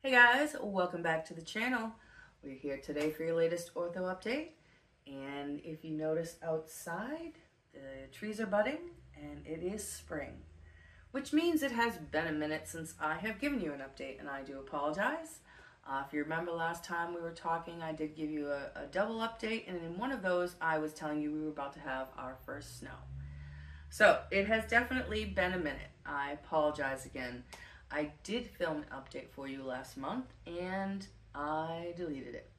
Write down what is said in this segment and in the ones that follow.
Hey guys, welcome back to the channel. We're here today for your latest ortho update. And if you notice outside, the trees are budding and it is spring, which means it has been a minute since I have given you an update, and I do apologize. If you remember last time we were talking, I did give you a double update, and in one of those I was telling you we were about to have our first snow. So it has definitely been a minute. I apologize again. I did film an update for you last month and I deleted it.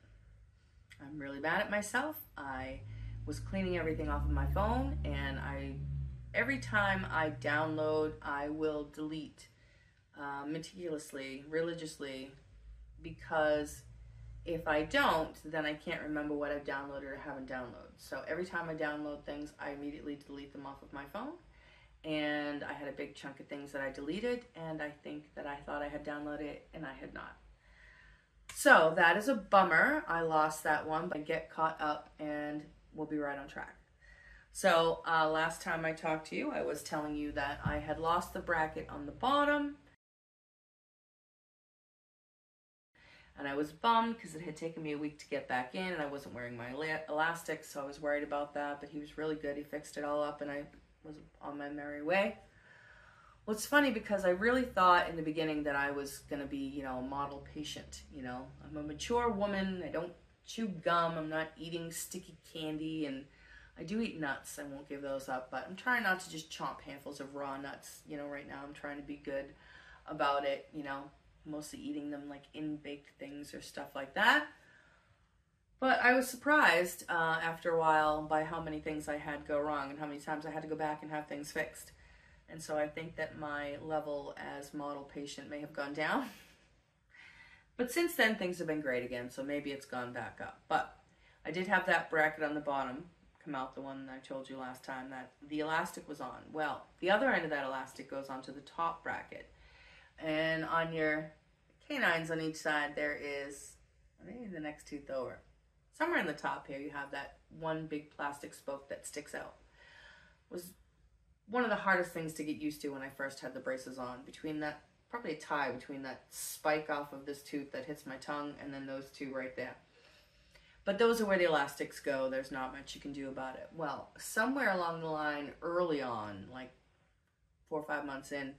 I'm really mad at myself. I was cleaning everything off of my phone, and every time I download, I will delete meticulously, religiously, because if I don't, then I can't remember what I've downloaded or haven't downloaded. So every time I download things, I immediately delete them off of my phone. And I had a big chunk of things that I deleted, and I think that I thought I had downloaded it and I had not. So that is a bummer. I lost that one, but get caught up and we'll be right on track. So last time I talked to you, I was telling you that I had lost the bracket on the bottom. And I was bummed because it had taken me a week to get back in and I wasn't wearing my elastic, so I was worried about that, but he was really good. He fixed it all up and I was on my merry way. Well, it's funny because I really thought in the beginning that I was going to be, a model patient. I'm a mature woman. I don't chew gum. I'm not eating sticky candy, and I do eat nuts. I won't give those up, but I'm trying not to just chomp handfuls of raw nuts. Right now I'm trying to be good about it, mostly eating them like in baked things or stuff like that. But I was surprised after a while by how many things I had go wrong and how many times I had to go back and have things fixed. And so I think that my level as model patient may have gone down. But since then, things have been great again, so maybe it's gone back up. But I did have that bracket on the bottom come out, the one that I told you last time that the elastic was on. Well, the other end of that elastic goes onto the top bracket. And on your canines on each side, there is, maybe the next tooth over, somewhere in the top here, you have that one big plastic spoke that sticks out. It was one of the hardest things to get used to when I first had the braces on. Between that, probably a tie between that spike off of this tooth that hits my tongue and then those two right there. But those are where the elastics go. There's not much you can do about it. Well, somewhere along the line, early on, like 4 or 5 months in,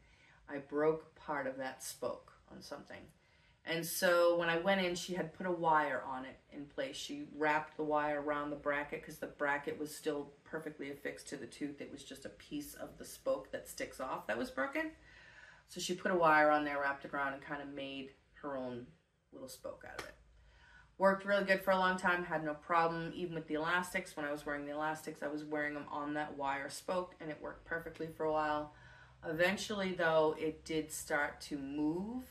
I broke part of that spoke on something. And so when I went in, she had put a wire on it in place. She wrapped the wire around the bracket because the bracket was still perfectly affixed to the tooth. It was just a piece of the spoke that sticks off that was broken. So she put a wire on there, wrapped it around, and kind of made her own little spoke out of it. Worked really good for a long time, had no problem. Even with the elastics, when I was wearing the elastics, I was wearing them on that wire spoke, and it worked perfectly for a while. Eventually, though, it did start to move.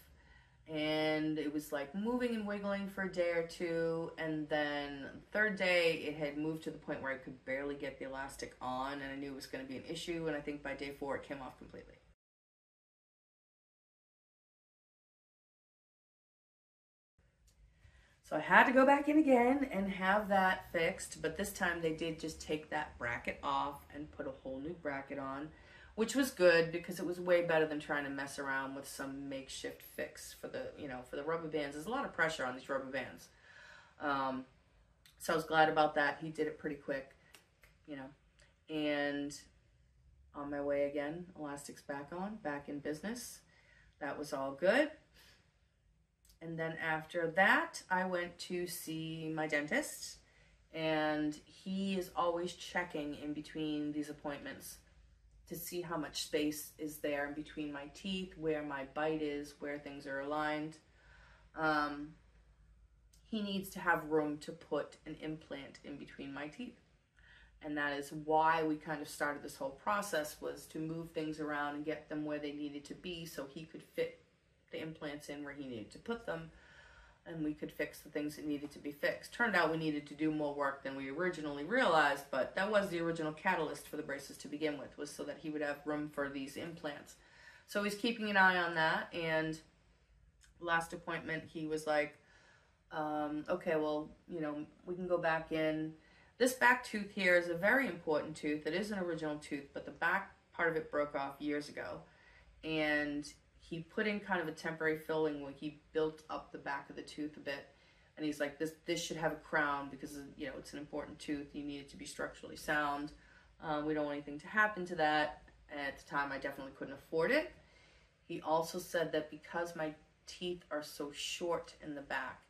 And it was like moving and wiggling for a day or two, and then the third day it had moved to the point where I could barely get the elastic on, and I knew it was going to be an issue, and I think by day 4 it came off completely. So I had to go back in again and have that fixed, but this time they did just take that bracket off and put a whole new bracket on, which was good because it was way better than trying to mess around with some makeshift fix for the, for the rubber bands. There's a lot of pressure on these rubber bands. So I was glad about that. He did it pretty quick, and on my way again, elastics back on, back in business. That was all good. And then after that, I went to see my dentist, and he is always checking in between these appointments to see how much space is there in between my teeth, where my bite is, where things are aligned. He needs to have room to put an implant in between my teeth. And that is why we kind of started this whole process, was to move things around and get them where they needed to be so he could fit the implants in where he needed to put them, and we could fix the things that needed to be fixed. Turned out we needed to do more work than we originally realized, but that was the original catalyst for the braces to begin with, was so that he would have room for these implants. So he's keeping an eye on that, and last appointment he was like, okay, well, we can go back in. This back tooth here is a very important tooth. It is an original tooth, but the back part of it broke off years ago, and he put in kind of a temporary filling when he built up the back of the tooth a bit. And he's like, this should have a crown because, you know, it's an important tooth. You need it to be structurally sound. We don't want anything to happen to that. And at the time, I definitely couldn't afford it. He also said that because my teeth are so short in the back,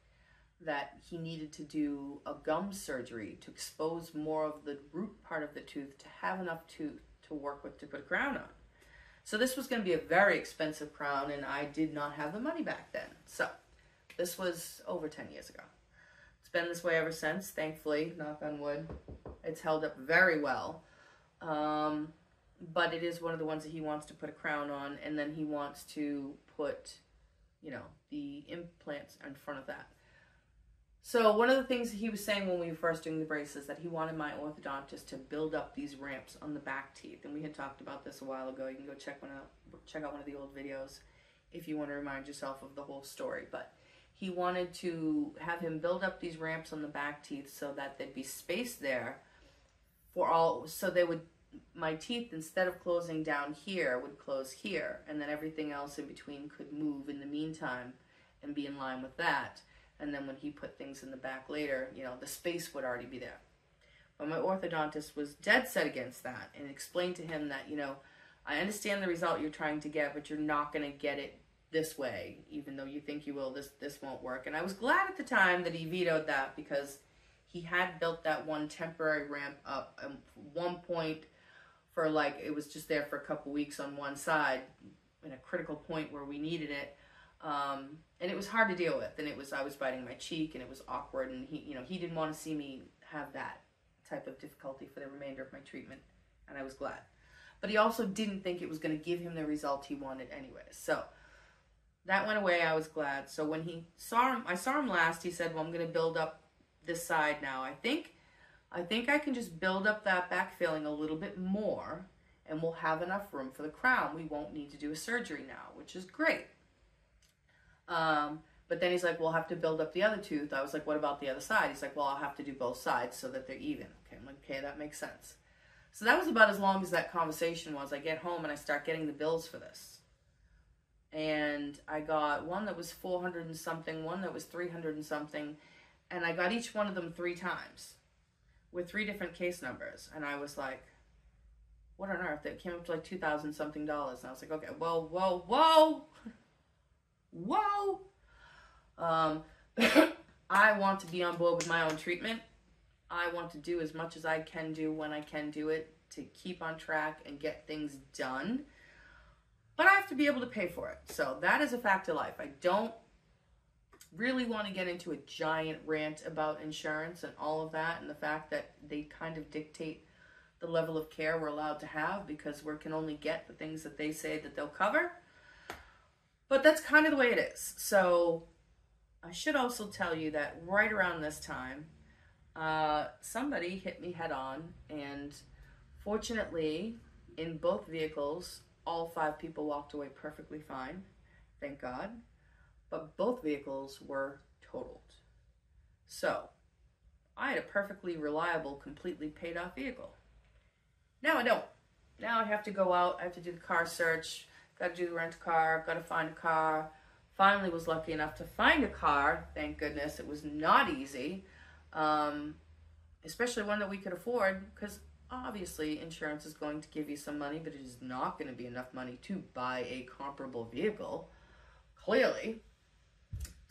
that he needed to do a gum surgery to expose more of the root part of the tooth to have enough tooth to work with to put a crown on. So this was going to be a very expensive crown, and I did not have the money back then. So this was over 10 years ago. It's been this way ever since, thankfully, knock on wood. It's held up very well. But it is one of the ones that he wants to put a crown on, and then he wants to put, you know, the implants in front of that. So one of the things that he was saying when we were first doing the braces, that he wanted my orthodontist to build up these ramps on the back teeth. And we had talked about this a while ago. You can go check out one of the old videos if you want to remind yourself of the whole story. But he wanted to have him build up these ramps on the back teeth so that there'd be space there for all, so they would, my teeth, instead of closing down here, would close here, and then everything else in between could move in the meantime and be in line with that. And then when he put things in the back later, you know, the space would already be there. But my orthodontist was dead set against that and explained to him that, you know, I understand the result you're trying to get, but you're not going to get it this way, even though you think you will. This won't work. And I was glad at the time that he vetoed that, because he had built that one temporary ramp up at one point for, like, it was just there for a couple weeks on one side in a critical point where we needed it. And it was hard to deal with, and I was biting my cheek, and it was awkward, and he didn't want to see me have that type of difficulty for the remainder of my treatment, and I was glad. But he also didn't think it was going to give him the result he wanted anyway. So that went away. I was glad. So when I saw him last, he said, well, I'm going to build up this side now. I think I can just build up that back filling a little bit more, and we'll have enough room for the crown. We won't need to do a surgery now, which is great. But then he's like, we'll have to build up the other tooth. I was like, what about the other side? He's like, well, I'll have to do both sides so that they're even. Okay, I'm like, okay, that makes sense. So that was about as long as that conversation was. I get home and I start getting the bills for this. And I got one that was 400 and something, one that was 300 and something, and I got each one of them 3 times with 3 different case numbers. And I was like, what on earth? It came up to like $2,000 something. And I was like, okay, whoa. I want to be on board with my own treatment. I want to do as much as I can do when I can do it to keep on track and get things done. But I have to be able to pay for it. So that is a fact of life. I don't really want to get into a giant rant about insurance and all of that, and the fact that they kind of dictate the level of care we're allowed to have, because we can only get the things that they say that they'll cover. But that's kind of the way it is. So I should also tell you that right around this time, somebody hit me head on, and fortunately, in both vehicles, all 5 people walked away perfectly fine, thank God. But both vehicles were totaled. So I had a perfectly reliable, completely paid off vehicle. Now I don't. Now I have to go out, I have to do the car search, got to do the rent a car, got to find a car. Finally was lucky enough to find a car, thank goodness. It was not easy, especially one that we could afford, because obviously insurance is going to give you some money, but it is not going to be enough money to buy a comparable vehicle, clearly.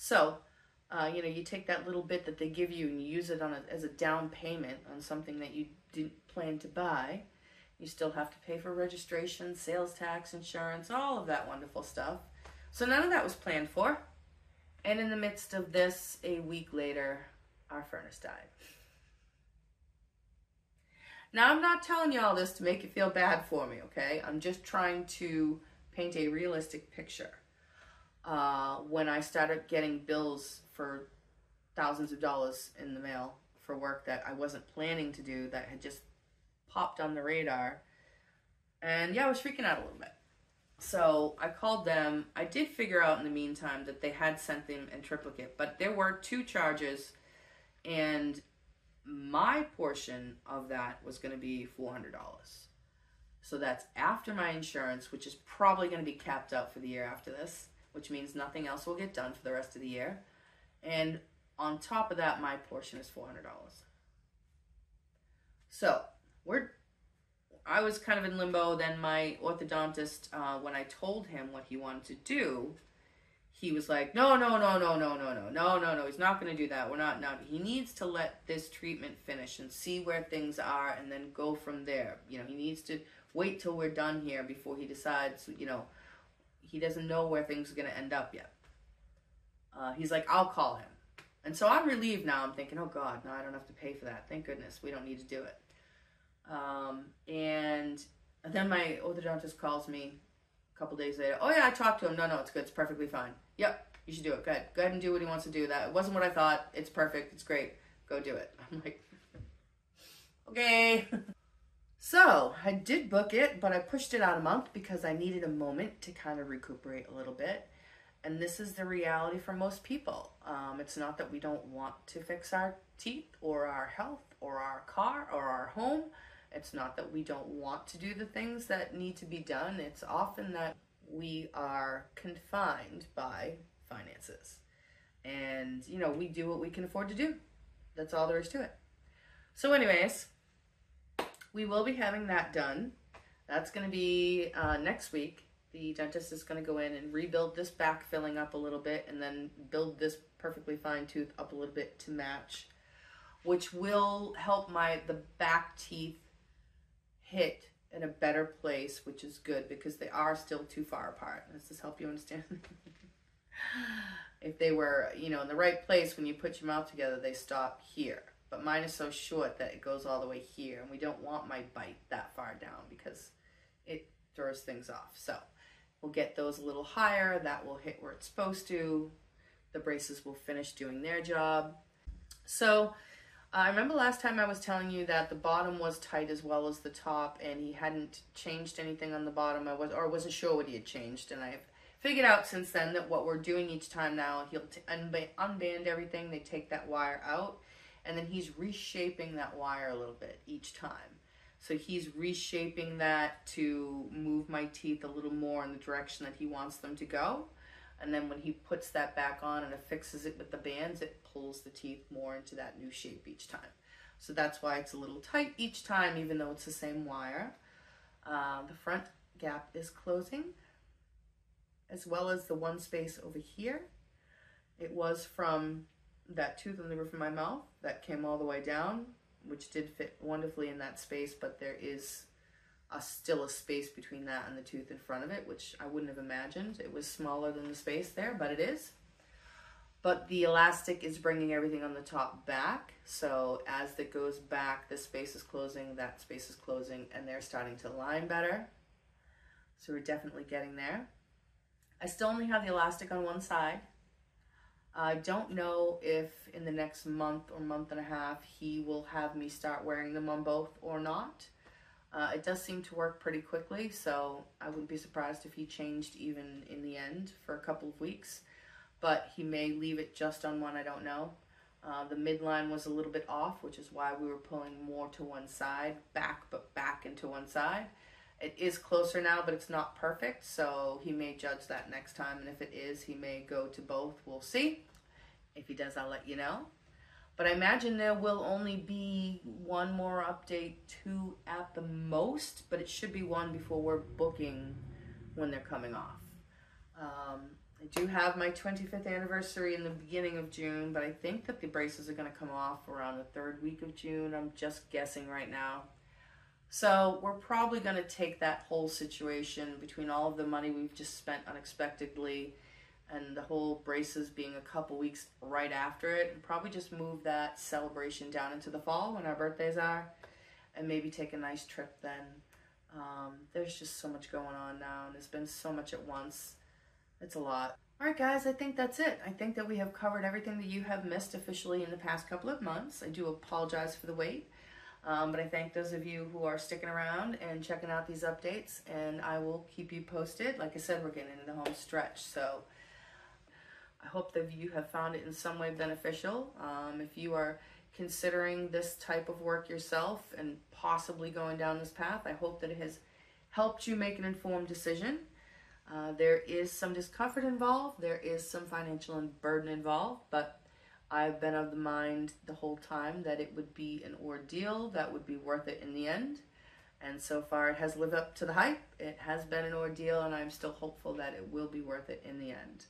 So, you take that little bit that they give you and you use it as a down payment on something that you didn't plan to buy. You still have to pay for registration, sales tax, insurance, all of that wonderful stuff. So none of that was planned for. And in the midst of this, a week later, our furnace died. Now, I'm not telling you all this to make you feel bad for me, okay? I'm just trying to paint a realistic picture. When I started getting bills for thousands of dollars in the mail for work that I wasn't planning to do, that had just popped on the radar, and yeah, I was freaking out a little bit. So I called them. I did figure out in the meantime that they had sent them in triplicate, but there were 2 charges, and my portion of that was going to be $400. So that's after my insurance, which is probably going to be capped out for the year after this, which means nothing else will get done for the rest of the year. And on top of that, my portion is $400. So I was kind of in limbo. Then my orthodontist, when I told him what he wanted to do, he was like, no, he's not going to do that. We're not, no, he needs to let this treatment finish and see where things are and then go from there. You know, he needs to wait till we're done here before he decides, you know, he doesn't know where things are going to end up yet. He's like, I'll call him. And so I'm relieved now. I'm thinking, oh God, no, I don't have to pay for that. Thank goodness, we don't need to do it. And then my orthodontist calls me a couple days later. Oh yeah, I talked to him. No, it's good. It's perfectly fine. Yep, you should do it. Go ahead and do what he wants to do. That it wasn't what I thought. It's perfect. It's great. Go do it. I'm like, okay. So I did book it, but I pushed it out a month because I needed a moment to kind of recuperate a little bit. And this is the reality for most people. It's not that we don't want to fix our teeth or our health or our car or our home. It's not that we don't want to do the things that need to be done. It's often that we are confined by finances. And, you know, we do what we can afford to do. That's all there is to it. So anyways, we will be having that done. That's going to be next week. The dentist is going to go in and rebuild this back filling up a little bit and then build this perfectly fine tooth up a little bit to match, which will help the back teeth hit in a better place, which is good because they are still too far apart. Does this help you understand? If they were, you know, in the right place when you put your mouth together, they stop here. But mine is so short that it goes all the way here, and we don't want my bite that far down because it throws things off. So we'll get those a little higher. That will hit where it's supposed to. The braces will finish doing their job. So I remember last time I was telling you that the bottom was tight as well as the top, and he hadn't changed anything on the bottom. I wasn't sure what he had changed, and I've figured out since then that what we're doing each time now, he'll unband everything. They take that wire out, and then he's reshaping that wire a little bit each time. So he's reshaping that to move my teeth a little more in the direction that he wants them to go. And then when he puts that back on and affixes it with the bands, it pulls the teeth more into that new shape each time. So that's why it's a little tight each time, even though it's the same wire. The front gap is closing, as well as the one space over here. It was from that tooth on the roof of my mouth that came all the way down, which did fit wonderfully in that space, but there is still a space between that and the tooth in front of it, which I wouldn't have imagined. It was smaller than the space there, but it is. But the elastic is bringing everything on the top back, so as it goes back, this space is closing, that space is closing, and they're starting to align better. So we're definitely getting there. I still only have the elastic on one side. I don't know if in the next month or month and a half he will have me start wearing them on both or not. It does seem to work pretty quickly, so I wouldn't be surprised if he changed even in the end for a couple of weeks. But he may leave it just on one, I don't know. The midline was a little bit off, which is why we were pulling more to one side, but back into one side. It is closer now, but it's not perfect, so he may judge that next time, and if it is, he may go to both. We'll see. If he does, I'll let you know. But I imagine there will only be one more update, 2 at the most, but it should be 1 before we're booking when they're coming off. I do have my 25th anniversary in the beginning of June, but I think that the braces are going to come off around the 3rd week of June. I'm just guessing right now. So we're probably going to take that whole situation between all of the money we've just spent unexpectedly and the whole braces being a couple weeks right after it, and probably just move that celebration down into the fall when our birthdays are, and maybe take a nice trip then. There's just so much going on now, and there's been so much at once. It's a lot. All right, guys, I think that's it. I think that we have covered everything that you have missed officially in the past couple of months. I do apologize for the wait, but I thank those of you who are sticking around and checking out these updates, and I will keep you posted. Like I said, we're getting into the home stretch, so I hope that you have found it in some way beneficial. If you are considering this type of work yourself and possibly going down this path, I hope that it has helped you make an informed decision. There is some discomfort involved. There is some financial burden involved, but I've been of the mind the whole time that it would be an ordeal that would be worth it in the end. And so far it has lived up to the hype. It has been an ordeal, and I'm still hopeful that it will be worth it in the end.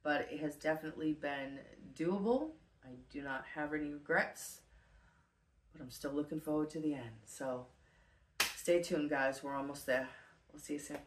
But it has definitely been doable. I do not have any regrets, but I'm still looking forward to the end. So stay tuned, guys. We're almost there. We'll see you soon.